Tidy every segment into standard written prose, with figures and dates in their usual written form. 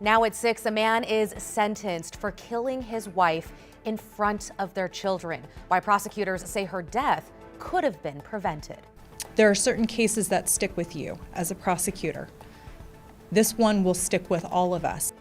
Now at 6, a man is sentenced for killing his wife in front of their children. Why prosecutors say her death could have been prevented. There are certain cases that stick with you as a prosecutor. This one will stick with all of us.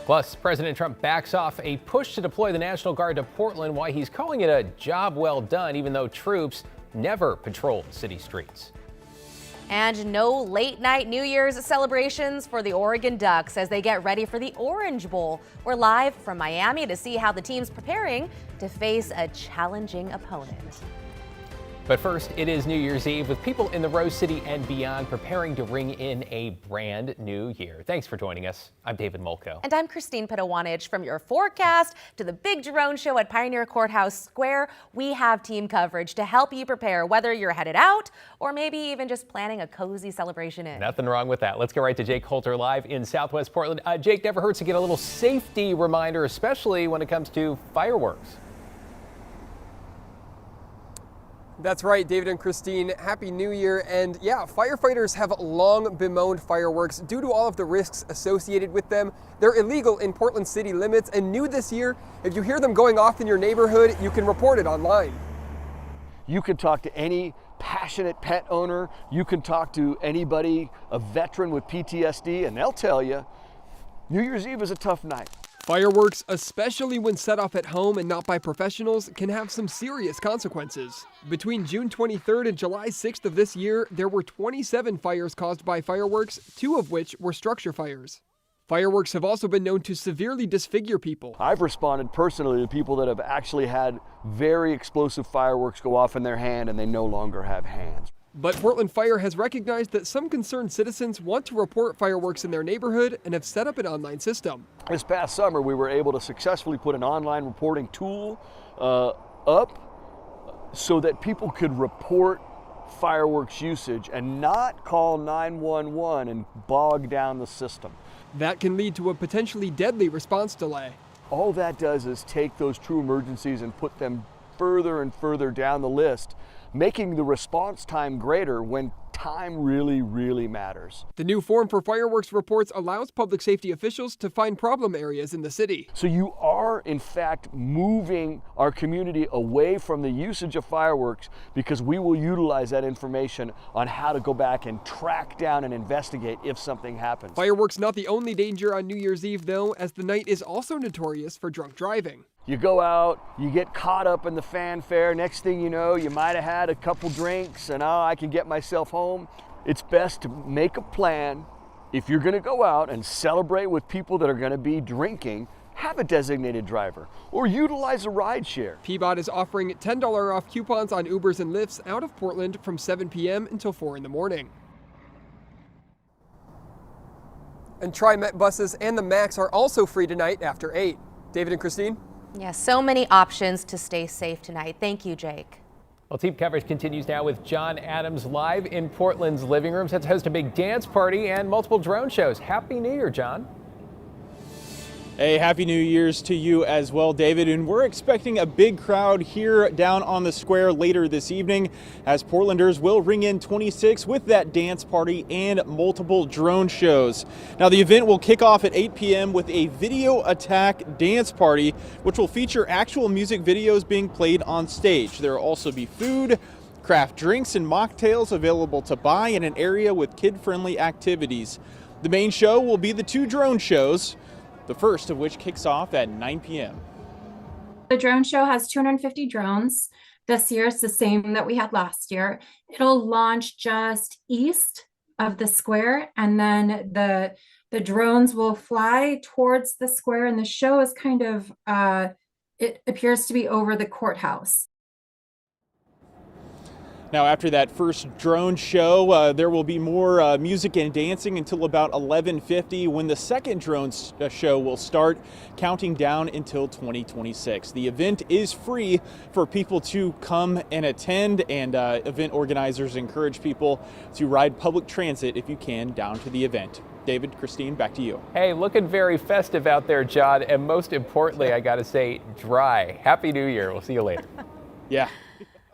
Plus, President Trump backs off a push to deploy the National Guard to Portland, why he's calling it a job well done, even though troops never patrolled city streets. And no late night New Year's celebrations for the Oregon Ducks as they get ready for the Orange Bowl. We're live from Miami to see how the team's preparing to face a challenging opponent. But first, it is New Year's Eve with people in the Rose City and beyond preparing to ring in a brand new year. Thanks for joining us. I'm David Molko. And I'm Christine Pitawanich. From your forecast to the big drone show at Pioneer Courthouse Square, we have team coverage to help you prepare, whether you're headed out or maybe even just planning a cozy celebration in. Nothing wrong with that. Let's go right to Jake Holter live in Southwest Portland. Jake, never hurts to get a little safety reminder, especially when it comes to fireworks. That's right, David and Christine. Happy New Year. And yeah, firefighters have long bemoaned fireworks due to all of the risks associated with them. They're illegal in Portland city limits, and new this year, if you hear them going off in your neighborhood, you can report it online. You can talk to any passionate pet owner. You can talk to anybody, a veteran with PTSD, and they'll tell you New Year's Eve is a tough night. Fireworks, especially when set off at home and not by professionals, can have some serious consequences. Between June 23rd and July 6th of this year, there were 27 fires caused by fireworks, 2 of which were structure fires. Fireworks have also been known to severely disfigure people. I've responded personally to people that have actually had very explosive fireworks go off in their hand and they no longer have hands. But Portland Fire has recognized that some concerned citizens want to report fireworks in their neighborhood and have set up an online system. This past summer, we were able to successfully put an online reporting tool up so that people could report fireworks usage and not call 911 and bog down the system. That can lead to a potentially deadly response delay. All that does is take those true emergencies and put them further and further down the list, making the response time greater when time really matters. The new form for fireworks reports allows public safety officials to find problem areas in the city. So you are, in fact, moving our community away from the usage of fireworks because we will utilize that information on how to go back and track down and investigate if something happens. Fireworks not the only danger on New Year's Eve, though, as the night is also notorious for drunk driving. You go out, you get caught up in the fanfare. Next thing you know, you might have had a couple drinks and I can get myself home. It's best to make a plan. If you're going to go out and celebrate with people that are going to be drinking, have a designated driver or utilize a ride share. PBOT is offering $10 off coupons on Ubers and Lyfts out of Portland from 7 p.m. until 4 in the morning. And Tri-Met buses and the Max are also free tonight after 8. David and Christine? Yeah, so many options to stay safe tonight. Thank you, Jake. Well, team coverage continues now with John Adams live in Portland's living room, set to host a big dance party and multiple drone shows. Happy New Year, John. Hey, Happy New Year's to you as well, David. And we're expecting a big crowd here down on the square later this evening as Portlanders will ring in 26 with that dance party and multiple drone shows. Now, the event will kick off at 8 p.m. with a video attack dance party, which will feature actual music videos being played on stage. There will also be food, craft drinks, and mocktails available to buy in an area with kid-friendly activities. The main show will be the 2 drone shows, the first of which kicks off at 9 p.m. The drone show has 250 drones. This year is the same that we had last year. It'll launch just east of the square, and then the drones will fly towards the square, and the show is kind of, it appears to be over the courthouse. Now, after that first drone show, there will be more music and dancing until about 11:50 when the second drone show will start, counting down until 2026. The event is free for people to come and attend, and event organizers encourage people to ride public transit if you can down to the event. David, Christine, back to you. Hey, looking very festive out there, John, and most importantly, I got to say, dry. Happy New Year. We'll see you later. Yeah.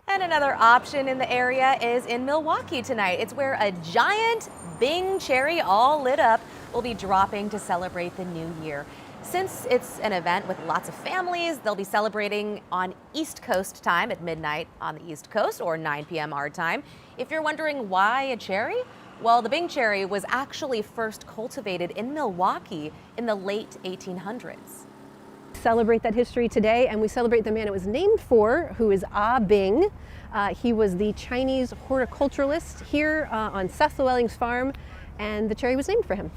And another option in the area is in Milwaukee tonight. It's where a giant Bing Cherry, all lit up, will be dropping to celebrate the new year. Since it's an event with lots of families, they'll be celebrating on East Coast time at midnight on the East Coast, or 9 p.m. our time. If you're wondering why a cherry, well, the Bing cherry was actually first cultivated in Milwaukee in the late 1800s. Celebrate that history today, and we celebrate the man it was named for, who is Bing. He was the Chinese horticulturalist here on Seth Llewellyn's farm, and the cherry was named for him.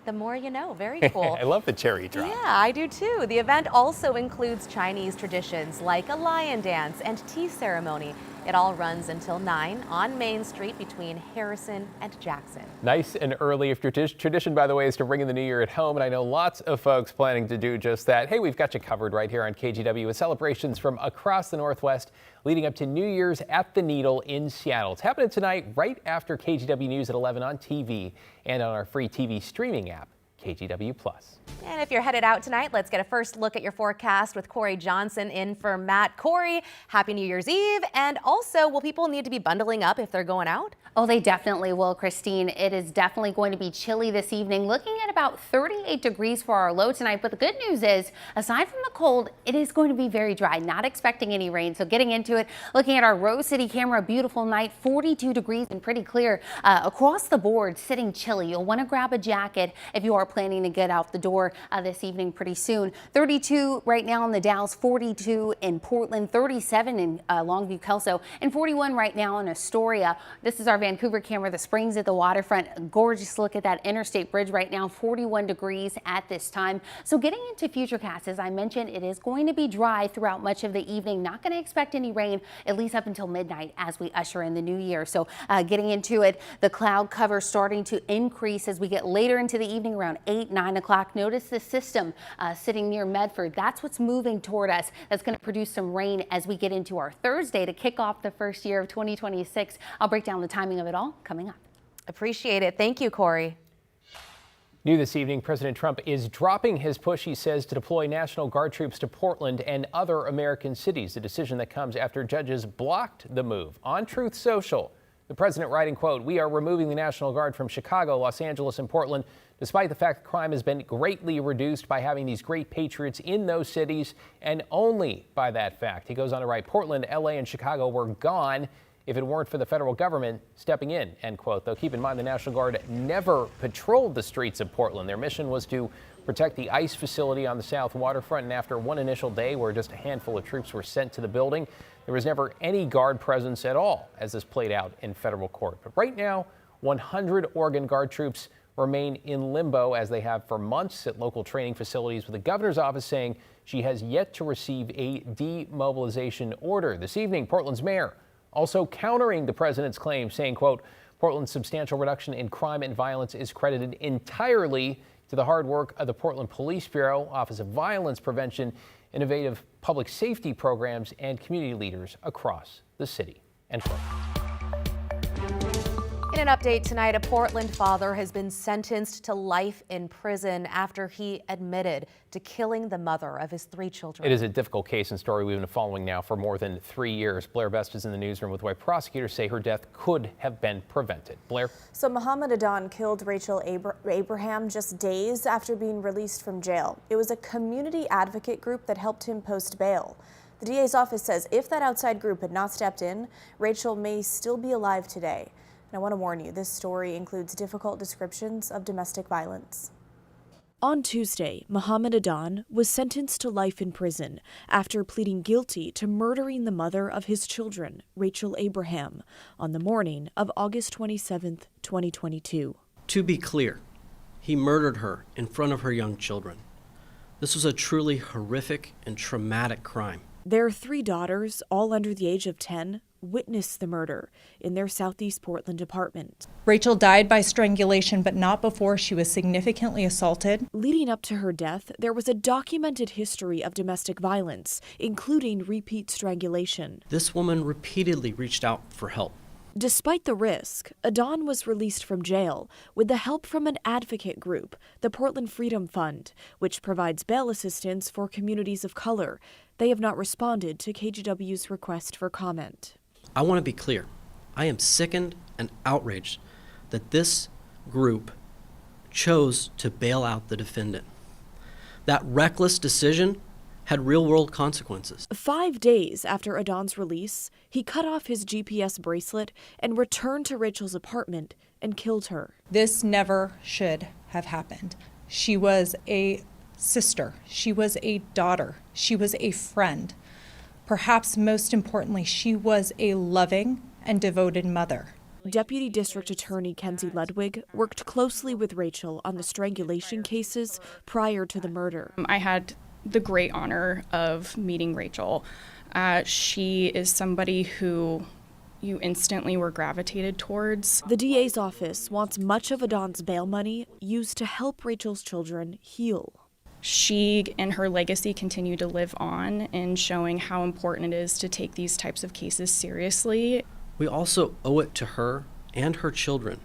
The more you know. Very cool. I love the cherry drop. Yeah, I do too. The event also includes Chinese traditions like a lion dance and tea ceremony. It all runs until 9 on Main Street between Harrison and Jackson. Nice and early. If your tradition, by the way, is to ring in the new year at home, and I know lots of folks planning to do just that. Hey, we've got you covered right here on KGW with celebrations from across the Northwest leading up to New Year's at the Needle in Seattle. It's happening tonight right after KGW News at 11 on TV and on our free TV streaming app, KGW+. And if you're headed out tonight, let's get a first look at your forecast with Corey Johnson in for Matt. Corey, happy New Year's Eve. And also, will people need to be bundling up if they're going out? Oh, they definitely will, Christine. It is definitely going to be chilly this evening, looking at about 38 degrees for our low tonight. But the good news is, aside from the cold, it is going to be very dry, not expecting any rain. So getting into it, looking at our Rose City camera, beautiful night, 42 degrees and pretty clear across the board, sitting chilly. You'll want to grab a jacket if you are planning to get out the door this evening pretty soon. 32 right now in the Dalles, 42 in Portland, 37 in Longview, Kelso, and 41 right now in Astoria. This is our Vancouver camera, the Springs at the waterfront. A gorgeous look at that interstate bridge right now, 41 degrees at this time. So getting into Futurecast, as I mentioned, it is going to be dry throughout much of the evening. Not going to expect any rain, at least up until midnight as we usher in the new year. So getting into it, the cloud cover starting to increase as we get later into the evening around 8, 9 o'clock. Notice the system sitting near Medford. That's what's moving toward us. That's going to produce some rain as we get into our Thursday to kick off the first year of 2026. I'll break down the timing of it all coming up. Appreciate it. Thank you, Corey. New this evening, President Trump is dropping his push, he says, to deploy National Guard troops to Portland and other American cities, a decision that comes after judges blocked the move. On Truth Social, the president writing, quote, "We are removing the National Guard from Chicago, Los Angeles, and Portland, despite the fact crime has been greatly reduced by having these great patriots in those cities, and only by that fact." He goes on to write, "Portland, LA, and Chicago were gone if it weren't for the federal government stepping in," end quote. Though keep in mind, the National Guard never patrolled the streets of Portland. Their mission was to protect the ICE facility on the south waterfront, and after one initial day where just a handful of troops were sent to the building, there was never any Guard presence at all as this played out in federal court. But right now, 100 Oregon Guard troops remain in limbo, as they have for months, at local training facilities, with the governor's office saying she has yet to receive a demobilization order. This evening, Portland's mayor also countering the president's claim, saying, quote, "Portland's substantial reduction in crime and violence is credited entirely to the hard work of the Portland Police Bureau, Office of Violence Prevention, innovative public safety programs, and community leaders across the city," end quote. In an update tonight, a Portland father has been sentenced to life in prison after he admitted to killing the mother of his 3 children. It is a difficult case and story we've been following now for more than 3 years. Blair Best is in the newsroom with why prosecutors say her death could have been prevented. Blair? So Muhammad Adan killed Rachel Abraham just days after being released from jail. It was a community advocate group that helped him post bail. The DA's office says if that outside group had not stepped in, Rachel may still be alive today. And I want to warn you, this story includes difficult descriptions of domestic violence. On Tuesday, Muhammad Adan was sentenced to life in prison after pleading guilty to murdering the mother of his children, Rachel Abraham, on the morning of August 27, 2022. To be clear, he murdered her in front of her young children. This was a truly horrific and traumatic crime. Their 3 daughters, all under the age of 10, witnessed the murder in their Southeast Portland apartment. Rachel died by strangulation, but not before she was significantly assaulted. Leading up to her death, there was a documented history of domestic violence, including repeat strangulation. This woman repeatedly reached out for help. Despite the risk, Adan was released from jail with the help from an advocate group, the Portland Freedom Fund, which provides bail assistance for communities of color. They have not responded to KGW's request for comment. I want to be clear. I am sickened and outraged that this group chose to bail out the defendant. That reckless decision had real-world consequences. 5 days after Adon's release, he cut off his GPS bracelet and returned to Rachel's apartment and killed her. This never should have happened. She was a sister. She was a daughter. She was a friend. Perhaps most importantly, she was a loving and devoted mother. Deputy District Attorney Kenzie Ludwig worked closely with Rachel on the strangulation cases prior to the murder. I had the great honor of meeting Rachel. She is somebody who you instantly were gravitated towards. The DA's office wants much of Adon's bail money used to help Rachel's children heal. She and her legacy continue to live on in showing how important it is to take these types of cases seriously. We also owe it to her and her children,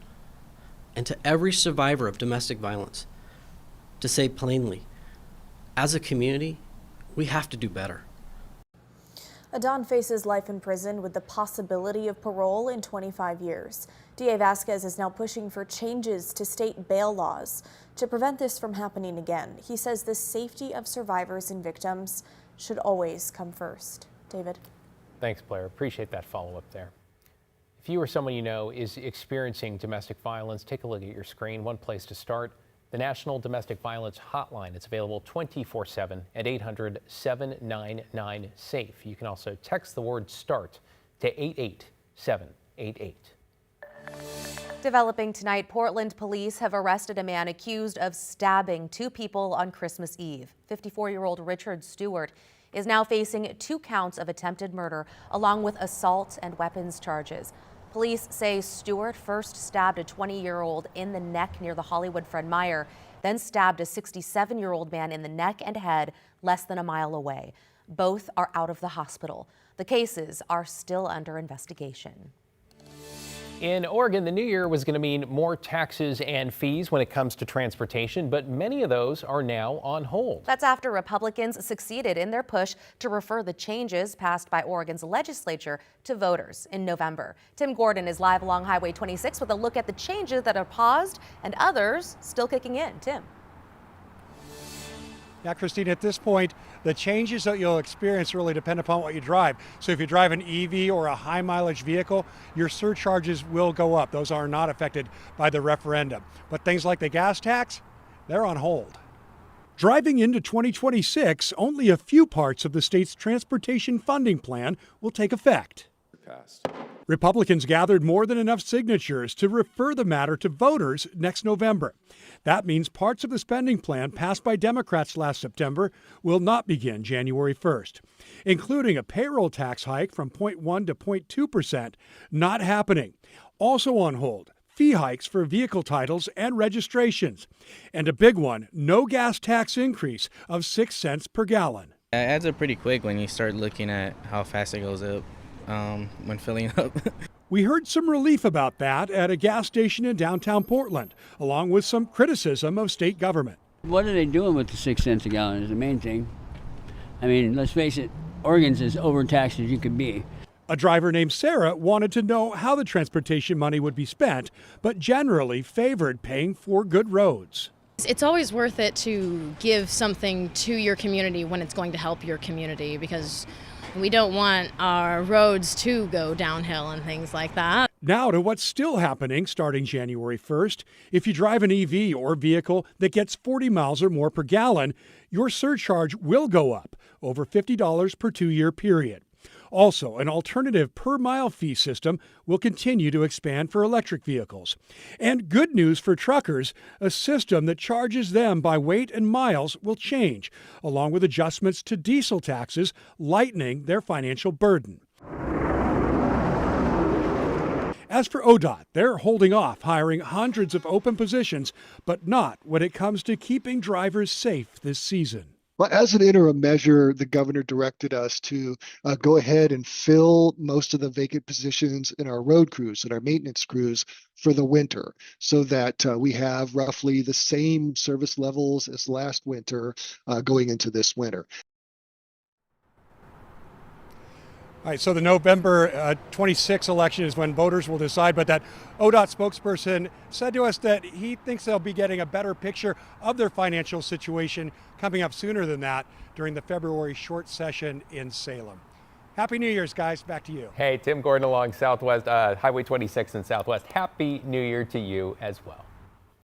and to every survivor of domestic violence, to say plainly, as a community, we have to do better. Adon faces life in prison with the possibility of parole in 25 years. DA Vasquez is now pushing for changes to state bail laws to prevent this from happening again. He says the safety of survivors and victims should always come first. David. Thanks, Blair. Appreciate that follow-up there. If you or someone you know is experiencing domestic violence, take a look at your screen. One place to start, the National Domestic Violence Hotline. It's available 24/7 at 800-799-SAFE. You can also text the word START to 88788. Developing tonight, Portland police have arrested a man accused of stabbing 2 people on Christmas Eve. 54-year-old Richard Stewart is now facing 2 counts of attempted murder, along with assault and weapons charges. Police say Stewart first stabbed a 20-year-old in the neck near the Hollywood Fred Meyer, then stabbed a 67-year-old man in the neck and head less than a mile away. Both are out of the hospital. The cases are still under investigation. In Oregon, the new year was going to mean more taxes and fees when it comes to transportation, but many of those are now on hold. That's after Republicans succeeded in their push to refer the changes passed by Oregon's legislature to voters in November. Tim Gordon is live along Highway 26 with a look at the changes that are paused and others still kicking in. Tim. Yeah, Christine, at this point, the changes that you'll experience really depend upon what you drive. So if you drive an EV or a high mileage vehicle, your surcharges will go up. Those are not affected by the referendum. But things like the gas tax, they're on hold. Driving into 2026, only a few parts of the state's transportation funding plan will take effect. Republicans gathered more than enough signatures to refer the matter to voters next November. That means parts of the spending plan passed by Democrats last September will not begin January 1st, including a payroll tax hike from 0.1 to 0.2%, not happening. Also on hold, fee hikes for vehicle titles and registrations. And a big one, no gas tax increase of 6 cents per gallon. It adds up pretty quick when you start looking at how fast it goes up when filling up. We heard some relief about that at a gas station in downtown Portland, along with some criticism of state government. What are they doing with the 6 cents a gallon is the main thing. I mean, let's face it, Oregon's as overtaxed as you could be. A driver named Sarah wanted to know how the transportation money would be spent, but generally favored paying for good roads. It's always worth it to give something to your community when it's going to help your community, because we don't want our roads to go downhill and things like that. Now to what's still happening starting January 1st. If you drive an EV or vehicle that gets 40 miles or more per gallon, your surcharge will go up over $50 per 2-year period. Also, an alternative per-mile fee system will continue to expand for electric vehicles. And good news for truckers, a system that charges them by weight and miles will change, along with adjustments to diesel taxes, lightening their financial burden. As for ODOT, they're holding off hiring hundreds of open positions, but not when it comes to keeping drivers safe this season. Well, as an interim measure, the governor directed us to go ahead and fill most of the vacant positions in our road crews and our maintenance crews for the winter, so that we have roughly the same service levels as last winter going into this winter. All right, so the November 26 election is when voters will decide, but that ODOT spokesperson said to us that he thinks they'll be getting a better picture of their financial situation coming up sooner than that during the February short session in Salem. Happy New Year's, guys. Back to you. Hey, Tim Gordon along Southwest Highway 26 in Southwest. Happy New Year to you as well.